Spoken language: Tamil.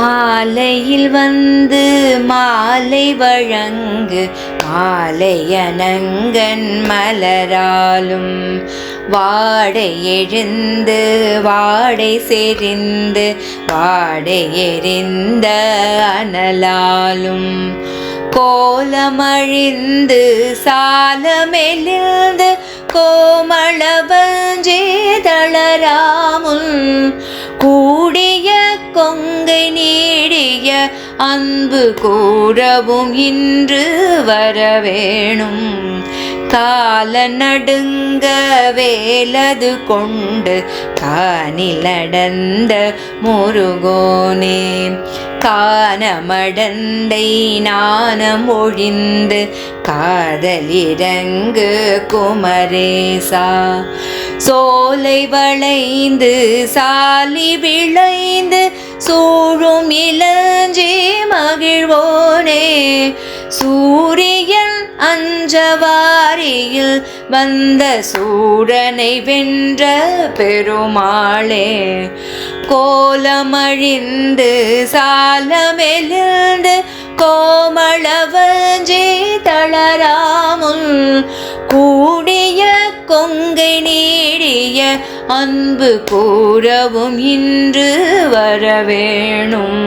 மாலையில் வந்து மாலை வழங்கு மாலையனங்கன் மலராலும் வாடை எழுந்து வாடை செறிந்து வாடை எறிந்த அனலாலும் கோலமழிந்து சாலமெலிந்து கோமளவஞ்சே தளராமுன் கூடிய கொங்கை நீடிய அன்பு கூறவும் இன்று வரவேணும் கால நடுங்க வேலது கொண்டு காணில் நடந்த முருகோனே கானமடந்தை நாணம் ஒழிந்து காதலிரங்கு குமரேசா சோலை வளைந்து சாலி விளைந்து சூழும் இளஞ்சி மகிழ்வோனே சூரியன் அஞ்சவாரியில் வந்த சூரனை வென்ற பெருமாளே கோலமழிந்து சாலமெலிந்து கோமளவஞ்சி தளராமுன் கூடிய கொங்கை நீடிய அன்பு கூறவும் இன்று வரவேணும்.